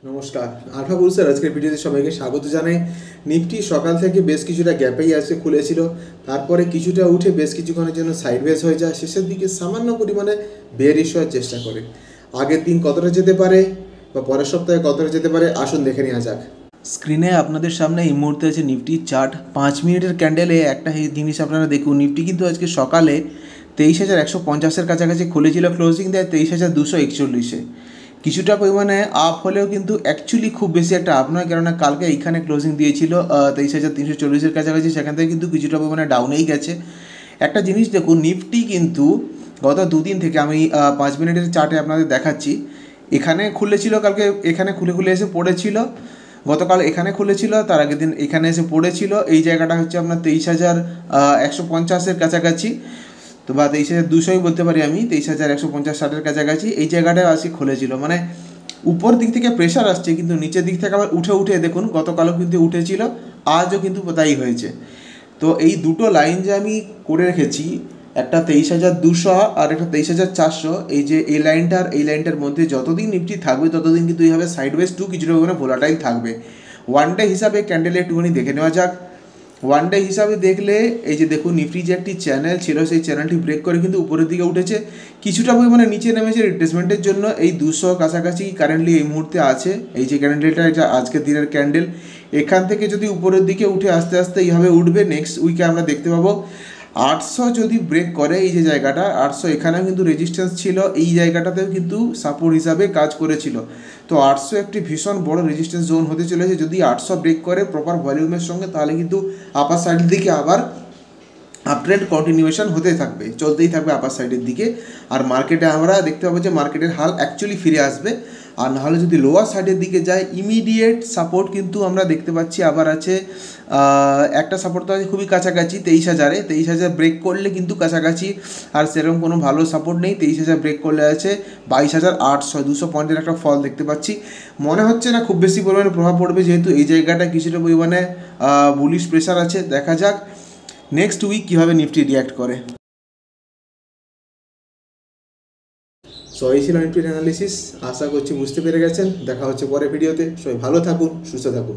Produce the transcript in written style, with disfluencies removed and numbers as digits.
নমস্কার। আলফা বুলসের আজকের ভিডিওতে সবাইকে স্বাগত জানাই। নিফটি সকাল থেকে বেশ কিছুটা গ্যাপেই আজকে খুলেছিল, তারপরে কিছুটা উঠে বেশ কিছুক্ষণের জন্য সাইডওয়েজ হয়ে যায়, শেষের দিকে সামান্য পরিমাণে বেয়ারিশ হওয়ার চেষ্টা করে। আগের দিন কতটা যেতে পারে বা পরের সপ্তাহে কতটা যেতে পারে আসুন দেখে নেওয়া যাক। স্ক্রিনে আপনাদের সামনে এই মুহূর্তে আছে নিফটির চার্ট। 5 মিনিটের ক্যান্ডেলে একটা জিনিস আপনারা দেখুন, নিফটি কিন্তু আজকে সকালে 23,150-এর কাছাকাছি খুলেছিল, ক্লোজিং দেয় 23,241-এ। কিছুটা পরিমাণে আপ হলেও কিন্তু অ্যাকচুয়ালি খুব বেশি একটা আপ নয়, কেননা কালকে এইখানে ক্লোজিং দিয়েছিল 23,340-এর কাছাকাছি, সেখান থেকে কিন্তু কিছুটা পরিমাণে ডাউনেই গেছে। একটা জিনিস দেখুন, নিফটি কিন্তু গত দুদিন থেকে আমি 5 মিনিটের চার্টে আপনাদের দেখাচ্ছি, এখানে খুলেছিল কালকে, এখানে খুলে এসে পড়েছিল, গতকাল এখানে খুলেছিল, তার আগের দিন এখানে এসে পড়েছিল। এই জায়গাটা হচ্ছে আপনার 23,150-এর কাছাকাছি, তো বা 23,200ই বলতে পারি আমি, 23,150-60-এর কাছাকাছি এই জায়গাটায় আসি খুলেছিল। মানে উপর দিক থেকে প্রেশার আসছে, কিন্তু নিচের দিক থেকে আবার উঠে দেখুন, গতকালও কিন্তু উঠেছিল, আজও কিন্তু তাই হয়েছে। তো এই দুটো লাইন যে আমি করে রেখেছি, একটা 23,200 আর একটা 23,400, এই যে এই লাইনটা আর এই লাইনটার মধ্যে যতদিন নিফটি থাকবে ততদিন কিন্তু এইভাবে সাইডওয়েজ টু কিছুটা পরিমাণে ভোলাটাইল থাকবে। ওয়ান ডে হিসাবে ক্যান্ডেলে একটুখানি দেখে নেওয়া যাক। ওয়ান ডে হিসাবে দেখলে এই যে দেখুন, নিফটি যে একটি চ্যানেল ছিল, সেই চ্যানেলটি ব্রেক করে কিন্তু উপরের দিকে উঠেছে, কিছুটা পরিমাণে নিচে নেমেছে রিট্রেসমেন্টের জন্য। এই 200 কাছাকাছি কারেন্টলি এই মুহূর্তে আছে। এই যে ক্যান্ডেলটা, এটা আজকের দিনের ক্যান্ডেল, এখান থেকে যদি উপরের দিকে উঠে আস্তে আস্তে এইভাবে উঠবে, নেক্সট উইকে আমরা দেখতে পাবো 800 যদি ব্রেক করে, এই যে জায়গাটা 800, এখানেও কিন্তু রেজিস্ট্যান্স ছিল, এই জায়গাটাতেও কিন্তু সাপোর্ট হিসাবে কাজ করেছিল। তো 800 একটি ভীষণ বড় রেজিস্ট্যান্স জোন হতে চলেছে। যদি 800 ব্রেক করে প্রপার ভলিউমের সঙ্গে, তাহলে কিন্তু আপার সাইডের দিকে আবার আপট্রেন্ড কন্টিনিউয়েশন হতে থাকবে, চলতেই থাকবে আপার সাইডের দিকে। আর মার্কেটে আমরা দেখতে পাবো যে মার্কেটের হাল অ্যাকচুয়ালি ফিরে আসবে। আর নাহলে যদি লোয়ার সাইডের দিকে যায়, ইমিডিয়েট সাপোর্ট কিন্তু আমরা দেখতে পাচ্ছি আবার আছে, একটা সাপোর্ট তো আছে খুবই কাছাকাছি 23,000-এ। 23,000 ব্রেক করলে কিন্তু কাছাকাছি, আর সেরকম কোনো ভালো সাপোর্ট নেই। 23,000 ব্রেক করলে আছে 22,800, 200 পয়েন্টের একটা ফল দেখতে পাচ্ছি। মনে হচ্ছে না খুব বেশি পরিমাণে প্রভাব পড়বে, যেহেতু এই জায়গাটা কিছুটা পরিমাণে বুলিশ প্রেশার আছে। দেখা যাক নেক্সট উইক কীভাবে নিফটি রিয়াক্ট করে। সো এই ছিল নিফটির অ্যানালিসিস, আশা করছি বুঝতে পেরে গেছেন। দেখা হচ্ছে পরের ভিডিওতে। সবাই ভালো থাকুন, সুস্থ থাকুন।